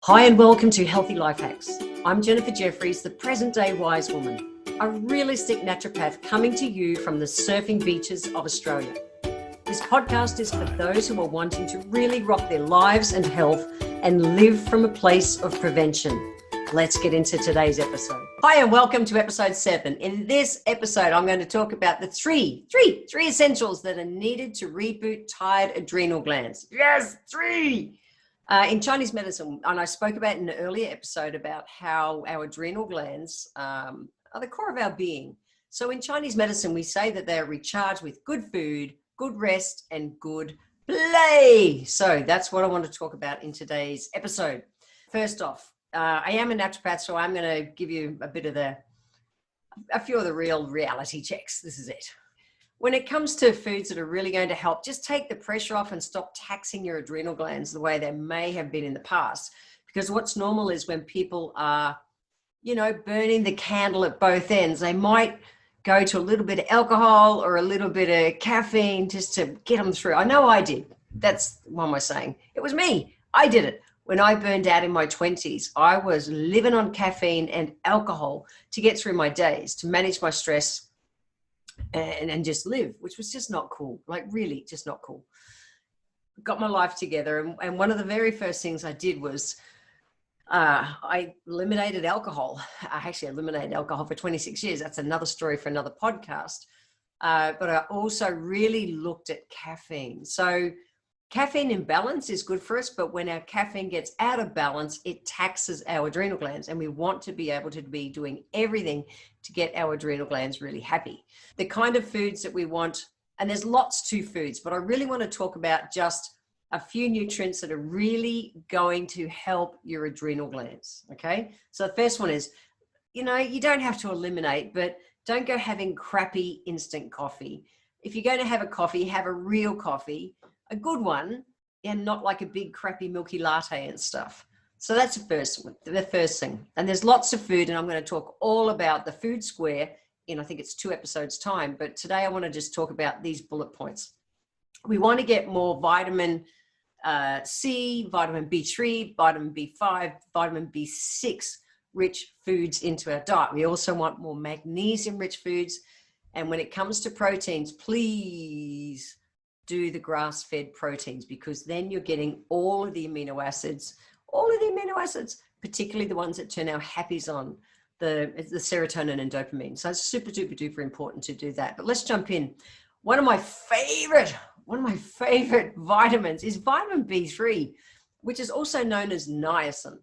Hi and welcome to Healthy Life Hacks. I'm Jennifer Jefferies, the present-day wise woman, a realistic naturopath coming to you from the surfing beaches of Australia. This podcast is for those who are wanting to really rock their lives and health and live from a place of prevention. Let's get into today's episode. Hi and welcome to episode 7. In this episode, I'm going to talk about the three essentials that are needed to reboot tired adrenal glands. Yes, 3! In Chinese medicine, and I spoke about in an earlier episode about how our adrenal glands are the core of our being. So in Chinese medicine, we say that they're recharged with good food, good rest, and good play. So that's what I want to talk about in today's episode. First off, I am a naturopath, so I'm going to give you a few of the real reality checks. This is it. When it comes to foods that are really going to help, just take the pressure off and stop taxing your adrenal glands the way they may have been in the past. Because what's normal is when people are, burning the candle at both ends, they might go to a little bit of alcohol or a little bit of caffeine just to get them through. I know I did. That's what am I saying? It was me. I did it. When I burned out in my 20s, I was living on caffeine and alcohol to get through my days, to manage my stress and just live, which was just not cool. Like really just not cool. Got my life together. And one of the very first things I did was I eliminated alcohol. I actually eliminated alcohol for 26 years. That's another story for another podcast. But I also really looked at caffeine. So caffeine in balance is good for us, but when our caffeine gets out of balance, it taxes our adrenal glands, and we want to be able to be doing everything to get our adrenal glands really happy. The kind of foods that we want, and there's lots to foods, but I really want to talk about just a few nutrients that are really going to help your adrenal glands, okay? So the first one is, you don't have to eliminate, but don't go having crappy instant coffee. If you're going to have a coffee, have a real coffee, a good one, and not like a big crappy milky latte and stuff. So that's the first thing. And there's lots of food, and I'm going to talk all about the food square in, I think it's 2 episodes time, but today I want to just talk about these bullet points. We want to get more vitamin C, vitamin B3, vitamin B5, vitamin B6 rich foods into our diet. We also want more magnesium rich foods. And when it comes to proteins, please do the grass-fed proteins, because then you're getting all of the amino acids, particularly the ones that turn our happies on, the serotonin and dopamine. So it's super duper duper important to do that. But let's jump in. One of my favorite vitamins is vitamin B3, which is also known as niacin.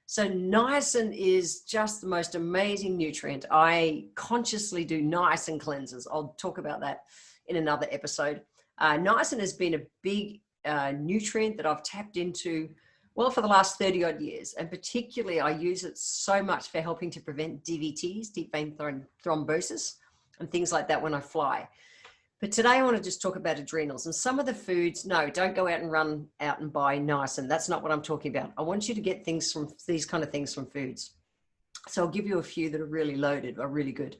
So niacin is just the most amazing nutrient. I consciously do niacin cleanses. I'll talk about that in another episode. Niacin has been a big nutrient that I've tapped into, for the last 30 odd years. And particularly I use it so much for helping to prevent DVTs, deep vein thrombosis, and things like that when I fly. But today I want to just talk about adrenals and some of the foods. No, don't go out and run out and buy niacin. That's not what I'm talking about. I want you to get these kind of things from foods. So I'll give you a few that are really loaded, are really good.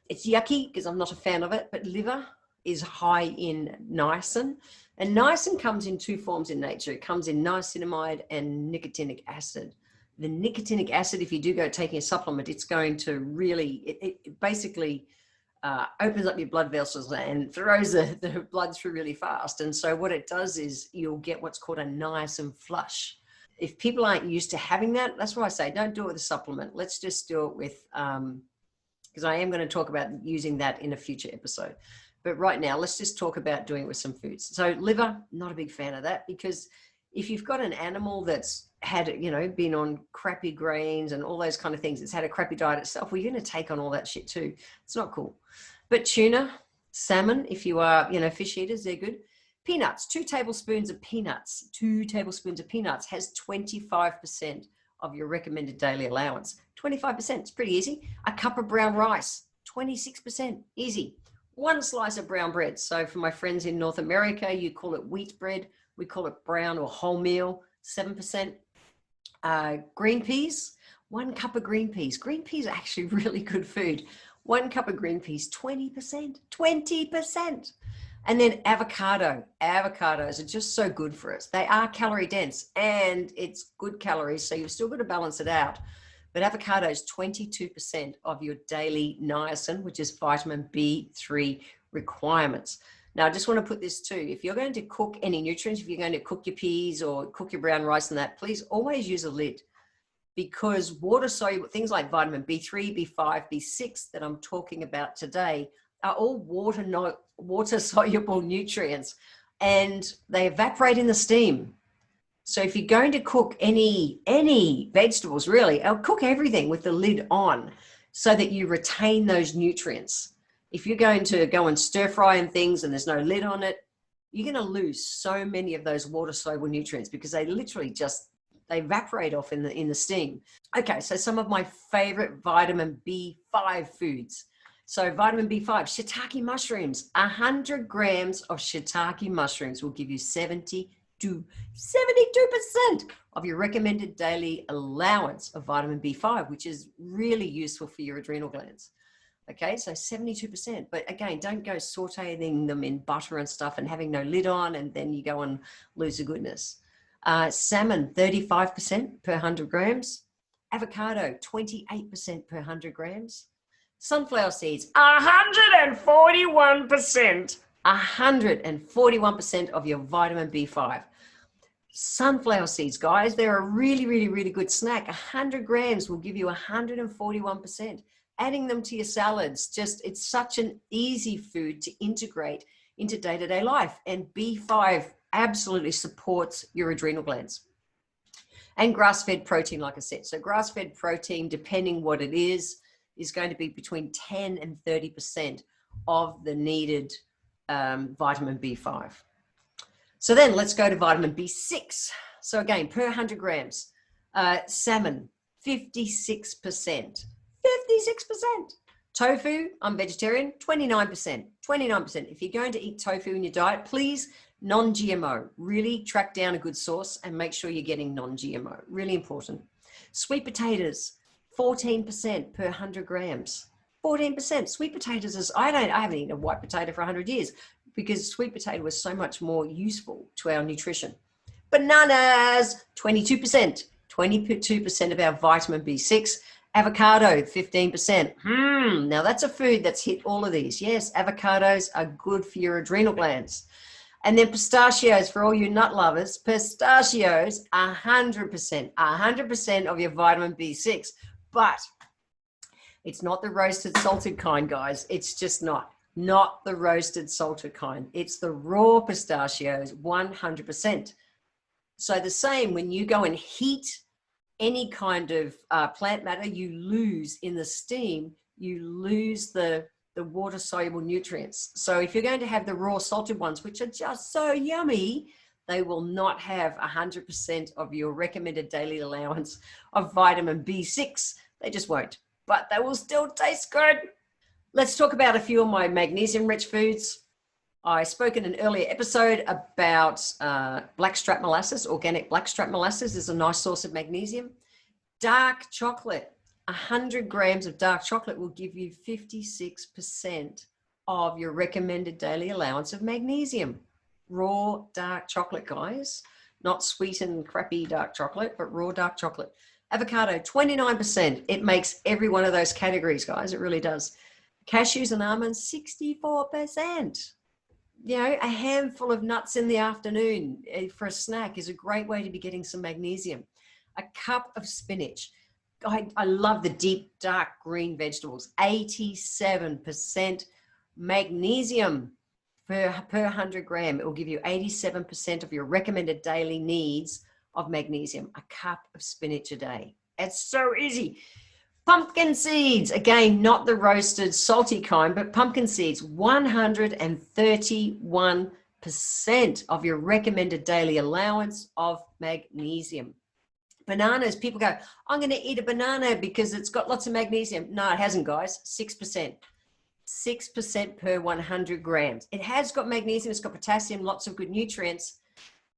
It's yucky because I'm not a fan of it, but liver is high in niacin. And niacin comes in 2 forms in nature. It comes in niacinamide and nicotinic acid. The nicotinic acid, if you do go taking a supplement, it's going to really, it basically opens up your blood vessels and throws the blood through really fast. And so what it does is you'll get what's called a niacin flush. If people aren't used to having that, that's why I say don't do it with a supplement. Let's just do it with, because I am going to talk about using that in a future episode. But right now, let's just talk about doing it with some foods. So liver, not a big fan of that, because if you've got an animal that's had, been on crappy grains and all those kind of things, it's had a crappy diet itself, well, you're going to take on all that shit too. It's not cool. But tuna, salmon, if you are, fish eaters, they're good. Peanuts, 2 tablespoons of peanuts has 25% of your recommended daily allowance. 25%, it's pretty easy. A cup of brown rice, 26%, easy. 1 slice of brown bread. So for my friends in North America, you call it wheat bread. We call it brown or wholemeal, 7%. Green peas, 1 cup of green peas. Green peas are actually really good food. 1 cup of green peas, 20%. And then avocado. Avocados are just so good for us. They are calorie dense and it's good calories, so you've still got to balance it out. But avocado is 22% of your daily niacin, which is vitamin B3 requirements. Now, I just want to put this too. If you're going to cook any nutrients, if you're going to cook your peas or cook your brown rice and that, please always use a lid, because water soluble things like vitamin B3, B5, B6 that I'm talking about today are all water soluble nutrients, and they evaporate in the steam. So if you're going to cook any vegetables, really, I'll cook everything with the lid on so that you retain those nutrients. If you're going to go and stir fry and things and there's no lid on it, you're going to lose so many of those water soluble nutrients because they literally they evaporate off in the steam. Okay, so some of my favorite vitamin B5 foods. So vitamin B5, shiitake mushrooms. 100 grams of shiitake mushrooms will give you 70 to 72% of your recommended daily allowance of vitamin B5, which is really useful for your adrenal glands. Okay, so 72%. But again, don't go sauteing them in butter and stuff and having no lid on, and then you go and lose the goodness. Salmon, 35% per 100 grams. Avocado, 28% per 100 grams. Sunflower seeds, 141%. 141% of your vitamin B5. Sunflower seeds, guys, they're a really, really, really good snack. 100 grams will give you 141%. Adding them to your salads, it's such an easy food to integrate into day-to-day life. And B5 absolutely supports your adrenal glands. And grass-fed protein, like I said. So grass-fed protein, depending what it is going to be between 10 and 30% of the needed vitamin B5. So then let's go to vitamin B6. So again, per 100 grams, salmon, 56%. 56%. Tofu, I'm vegetarian, 29%. 29%. If you're going to eat tofu in your diet, please, non-GMO. Really track down a good source and make sure you're getting non-GMO. Really important. Sweet potatoes, 14% per 100 grams. 14%. Sweet potatoes is, I haven't eaten a white potato for 100 years because sweet potato was so much more useful to our nutrition. Bananas, 22%. 22% of our vitamin B6. Avocado, 15%. Now that's a food that's hit all of these. Yes, avocados are good for your adrenal glands. And then pistachios, for all you nut lovers, pistachios, 100%. 100% of your vitamin B6. But it's not the roasted salted kind, guys. It's just not the roasted salted kind. It's the raw pistachios, 100%. So the same, when you go and heat any kind of plant matter, you lose in the steam, you lose the water soluble nutrients. So if you're going to have the raw salted ones, which are just so yummy, they will not have 100% of your recommended daily allowance of vitamin B6. They just won't, but they will still taste good. Let's talk about a few of my magnesium-rich foods. I spoke in an earlier episode about blackstrap molasses. Organic blackstrap molasses is a nice source of magnesium. Dark chocolate, 100 grams of dark chocolate will give you 56% of your recommended daily allowance of magnesium. Raw dark chocolate, guys. Not sweetened, crappy dark chocolate, but raw dark chocolate. Avocado, 29%. It makes every one of those categories, guys. It really does. Cashews and almonds, 64%. You know, a handful of nuts in the afternoon for a snack is a great way to be getting some magnesium. A cup of spinach. I love the deep, dark green vegetables. 87% magnesium per 100 gram. It will give you 87% of your recommended daily needs of magnesium. A cup of spinach a day. It's so easy. Pumpkin seeds, again, not the roasted salty kind, but pumpkin seeds, 131% of your recommended daily allowance of magnesium. Bananas, people go, I'm going to eat a banana because it's got lots of magnesium. No, it hasn't, guys. 6%. 6% per 100 grams. It has got magnesium, it's got potassium, lots of good nutrients.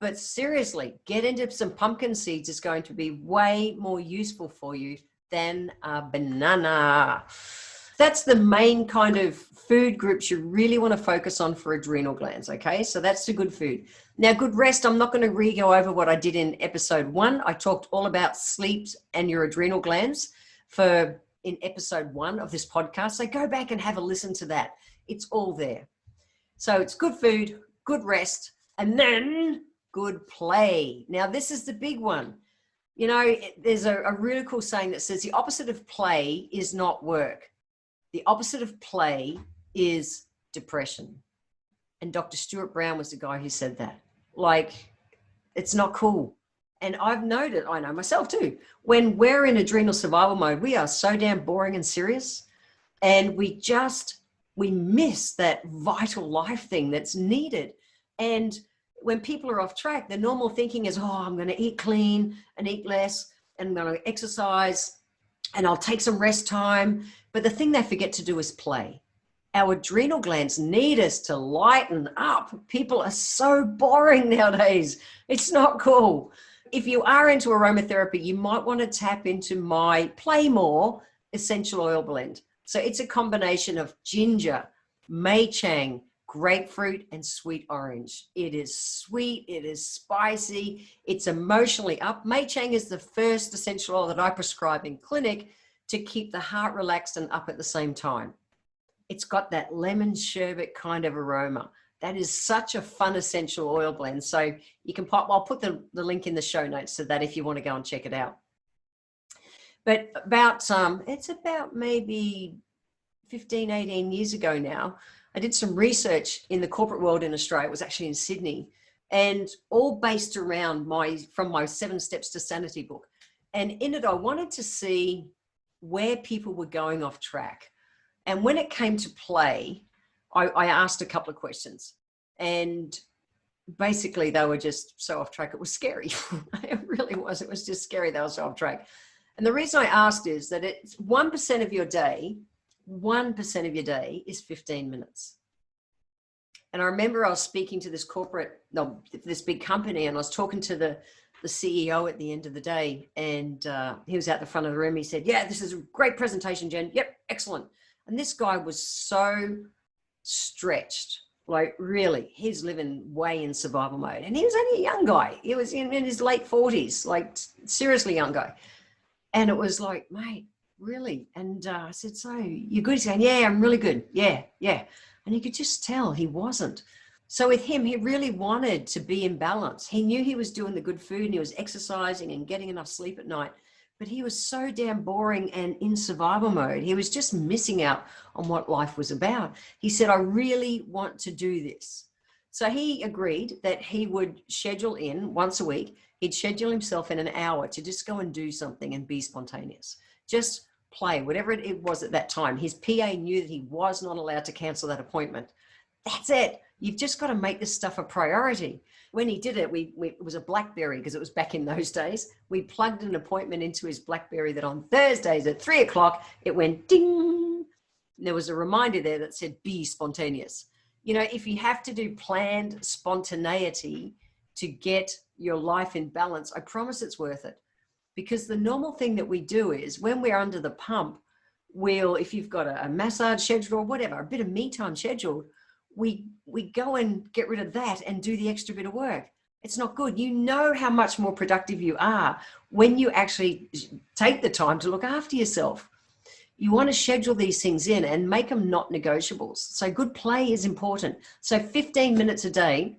But seriously, get into some pumpkin seeds. It's going to be way more useful for you than a banana. that's the main kind of food groups you really want to focus on for adrenal glands. Okay, so that's the good food. Now, good rest, I'm not going to re-go over what I did in episode 1. I talked all about sleep and your adrenal glands in episode 1 of this podcast. So go back and have a listen to that. It's all there. So it's good food, good rest, and then good play. Now, this is the big one. You know, there's a really cool saying that says the opposite of play is not work. The opposite of play is depression. And Dr. Stuart Brown was the guy who said that. Like, it's not cool. And I've noted, I know myself too, when we're in adrenal survival mode, we are so damn boring and serious. And we miss that vital life thing that's needed. And when people are off track, the normal thinking is, oh, I'm going to eat clean and eat less, and I'm going to exercise, and I'll take some rest time. But the thing they forget to do is play. Our adrenal glands need us to lighten up. People are so boring nowadays. It's not cool. If you are into aromatherapy, you might want to tap into my Play More essential oil blend. So it's a combination of ginger, mei-chang, grapefruit, and sweet orange. It is sweet, it is spicy, it's emotionally up. Mei-chang is the first essential oil that I prescribe in clinic to keep the heart relaxed and up at the same time. It's got that lemon sherbet kind of aroma. That is such a fun essential oil blend. So you can I'll put the link in the show notes to that if you want to go and check it out. But it's about maybe 15, 18 years ago now, I did some research in the corporate world in Australia. It was actually in Sydney, and all based around from my 7 Steps to Sanity book. And in it, I wanted to see where people were going off track. And when it came to play, I asked a couple of questions, and basically they were just so off track. It was scary. It really was. It was just scary. They were so off track. And the reason I asked is that it's 1% of your day, 1% of your day is 15 minutes. And I remember I was speaking to this big company, and I was talking to the CEO at the end of the day, and he was out the front of the room. He said, yeah, this is a great presentation, Jen. Yep, excellent. And this guy was so stretched, like really, he's living way in survival mode. And he was only a young guy. He was in his late 40s, like seriously young guy. And it was like, mate, really? And I said, so you're good? He's saying, yeah, I'm really good. Yeah. And you could just tell he wasn't. So with him, he really wanted to be in balance. He knew he was doing the good food and he was exercising and getting enough sleep at night, but he was so damn boring and in survival mode. He was just missing out on what life was about. He said, I really want to do this. So he agreed that he would schedule in once a week. He'd schedule himself in an hour to just go and do something and be spontaneous. Just play, whatever it was at that time. His PA knew that he was not allowed to cancel that appointment. That's it. You've just got to make this stuff a priority. When he did it, it was a BlackBerry, because it was back in those days. We plugged an appointment into his BlackBerry that on Thursdays at 3:00, it went ding. And there was a reminder there that said, be spontaneous. You know, if you have to do planned spontaneity to get your life in balance, I promise it's worth it. Because the normal thing that we do is when we're under the pump, if you've got a massage scheduled or whatever, a bit of me time scheduled, we go and get rid of that and do the extra bit of work. It's not good. You know how much more productive you are when you actually take the time to look after yourself. You want to schedule these things in and make them not negotiables. So good play is important. So 15 minutes a day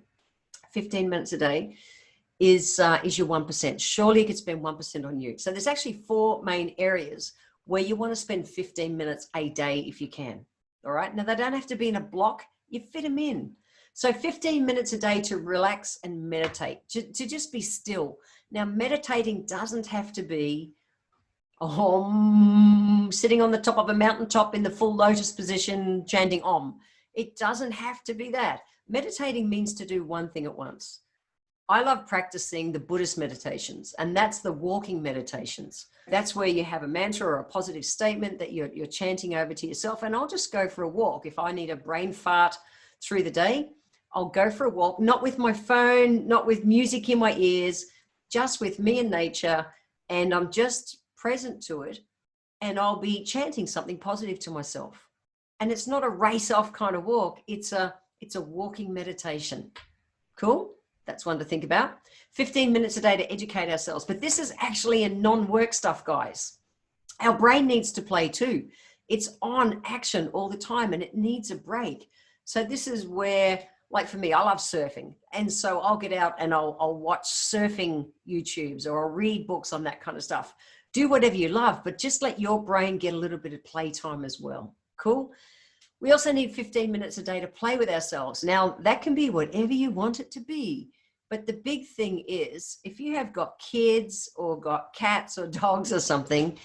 is your 1%. Surely you could spend 1% on you. So there's actually 4 main areas where you want to spend 15 minutes a day if you can. All right. Now they don't have to be in a block. You fit them in. So 15 minutes a day to relax and meditate, to just be still. Now, meditating doesn't have to be sitting on the top of a mountaintop in the full lotus position, chanting Om. It doesn't have to be that. Meditating means to do one thing at once. I love practicing the Buddhist meditations, and that's the walking meditations. That's where you have a mantra or a positive statement that you're chanting over to yourself. And I'll just go for a walk. If I need a brain fart through the day, I'll go for a walk, not with my phone, not with music in my ears, just with me and nature. And I'm just present to it. and I'll be chanting something positive to myself. And it's not a race off kind of walk. It's a walking meditation. Cool. That's one to think about. 15 minutes a day to educate ourselves. But this is actually a non-work stuff, guys. Our brain needs to play too. It's on action all the time and it needs a break. So this is where, like for me, I love surfing. And so I'll get out and I'll watch surfing YouTubes or I'll read books on that kind of stuff. Do whatever you love, but just let your brain get a little bit of playtime as well. Cool. We also need 15 minutes a day to play with ourselves. Now, that can be whatever you want it to be. But the big thing is, if you have got kids or got cats or dogs or something,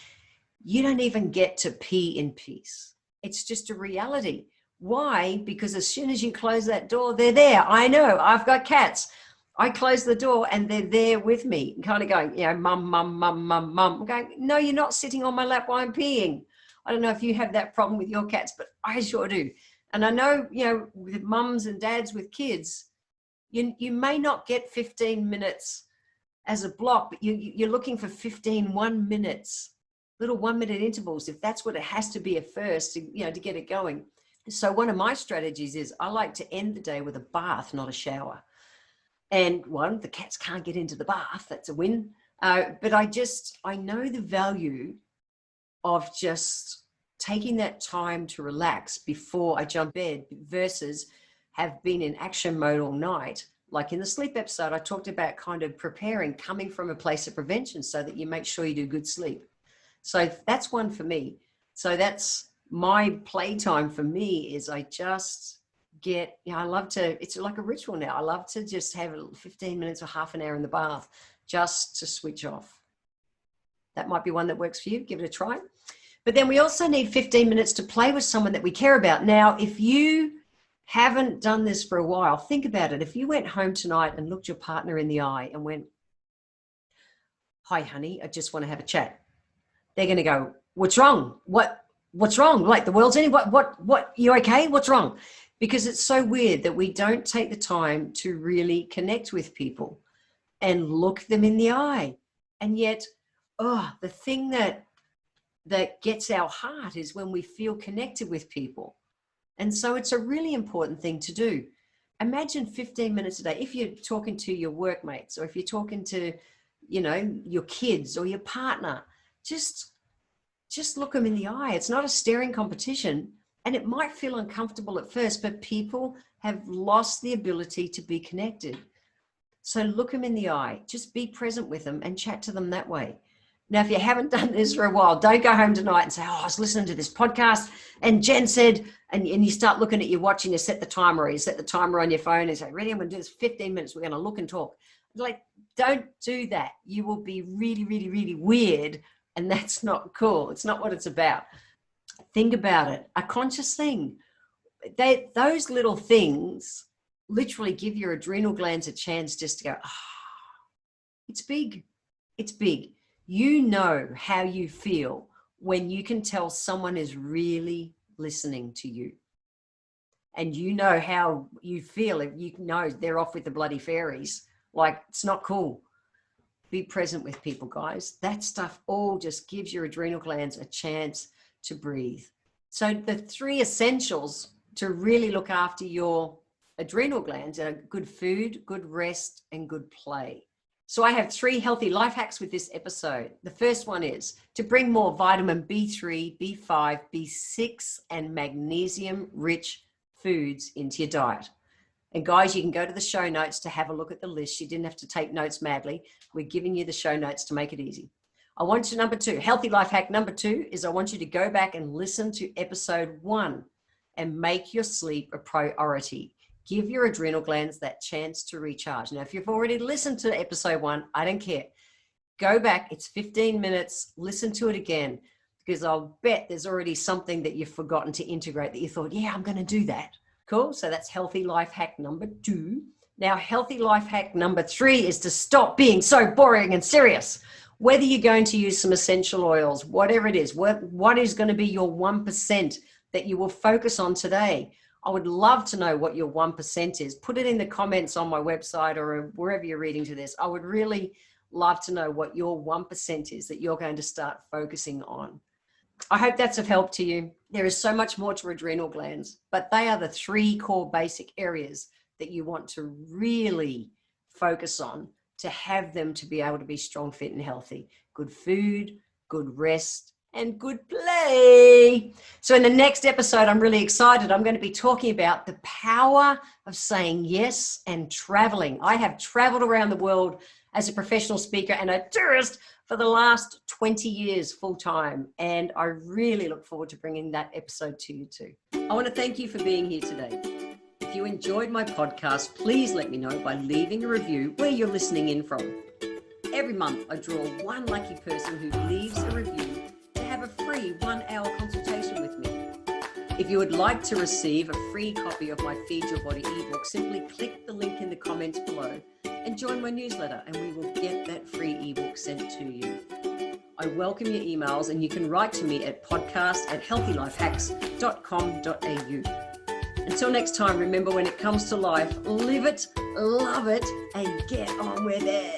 you don't even get to pee in peace. It's just a reality. Why? Because as soon as you close that door, they're there. I know, I've got cats. I close the door and they're there with me, kind of going, mum, mum, mum, mum, mum. I'm going, no, you're not sitting on my lap while I'm peeing. I don't know if you have that problem with your cats, but I sure do. And I know, with mums and dads with kids, you may not get 15 minutes as a block, but you're looking for 1 minutes, little 1 minute intervals, if that's what it has to be at first, to get it going. So one of my strategies is I like to end the day with a bath, not a shower. And the cats can't get into the bath. That's a win. But I know the value of just taking that time to relax before I jump in bed versus have been in action mode all night. Like in the sleep episode, I talked about kind of preparing, coming from a place of prevention so that you make sure you do good sleep. So that's one for me. So that's my playtime for me is I just get, I love to, it's like a ritual now. I love to just have 15 minutes or half an hour in the bath just to switch off. That might be one that works for you. Give it a try. But then we also need 15 minutes to play with someone that we care about. Now, if you haven't done this for a while, think about it. If you went home tonight and looked your partner in the eye and went, "Hi, honey, I just want to have a chat." They're going to go, "What's wrong? What's wrong? Like the world's ending? What, you okay? What's wrong?" Because it's so weird that we don't take the time to really connect with people and look them in the eye. And yet, the thing that gets our heart is when we feel connected with people. And so it's a really important thing to do. Imagine 15 minutes a day. If you're talking to your workmates or if you're talking to, your kids or your partner, just look them in the eye. It's not a staring competition. And it might feel uncomfortable at first, but people have lost the ability to be connected. So look them in the eye, just be present with them and chat to them that way. Now, if you haven't done this for a while, don't go home tonight and say, "Oh, I was listening to this podcast and Jen said," and you start looking at your watch and you set the timer, or you set the timer on your phone and say, "Ready, I'm going to do this 15 minutes. We're going to look and talk." Like, don't do that. You will be really, really, really weird. And that's not cool. It's not what it's about. Think about it. A conscious thing. Those little things literally give your adrenal glands a chance just to go, it's big. It's big. You know how you feel when you can tell someone is really listening to you. And you know how you feel if you know they're off with the bloody fairies. Like, it's not cool. Be present with people, guys. That stuff all just gives your adrenal glands a chance to breathe. So the 3 essentials to really look after your adrenal glands are good food, good rest, and good play. So I have 3 healthy life hacks with this episode. The first one is to bring more vitamin B3, B5, B6, and magnesium-rich foods into your diet. And guys, you can go to the show notes to have a look at the list. You didn't have to take notes madly. We're giving you the show notes to make it easy. I want you, number 2, healthy life hack number 2 is I want you to go back and listen to episode 1 and make your sleep a priority. Give your adrenal glands that chance to recharge. Now, if you've already listened to episode 1, I don't care. Go back. It's 15 minutes. Listen to it again, because I'll bet there's already something that you've forgotten to integrate that you thought, yeah, I'm going to do that. Cool. So that's healthy life hack number 2. Now, healthy life hack number 3 is to stop being so boring and serious. Whether you're going to use some essential oils, whatever it is, what is going to be your 1% that you will focus on today? I would love to know what your 1% is. Put it in the comments on my website or wherever you're reading to this. I would really love to know what your 1% is that you're going to start focusing on. I hope that's of help to you. There is so much more to adrenal glands, but they are the 3 core basic areas that you want to really focus on to have them to be able to be strong, fit, and healthy. Good food, good rest, and good play. So in the next episode, I'm really excited. I'm going to be talking about the power of saying yes and traveling. I have traveled around the world as a professional speaker and a tourist for the last 20 years full time. And I really look forward to bringing that episode to you too. I want to thank you for being here today. If you enjoyed my podcast, please let me know by leaving a review where you're listening in from. Every month, I draw one lucky person who leaves a review to have a free 1-hour consultation with me. If you would like to receive a free copy of my Feed Your Body ebook, simply click the link in the comments below and join my newsletter, and we will get that free ebook sent to you. I welcome your emails, and you can write to me at podcast@healthylifehacks.com.au. Until next time, remember, when it comes to life, live it, love it, and get on with it.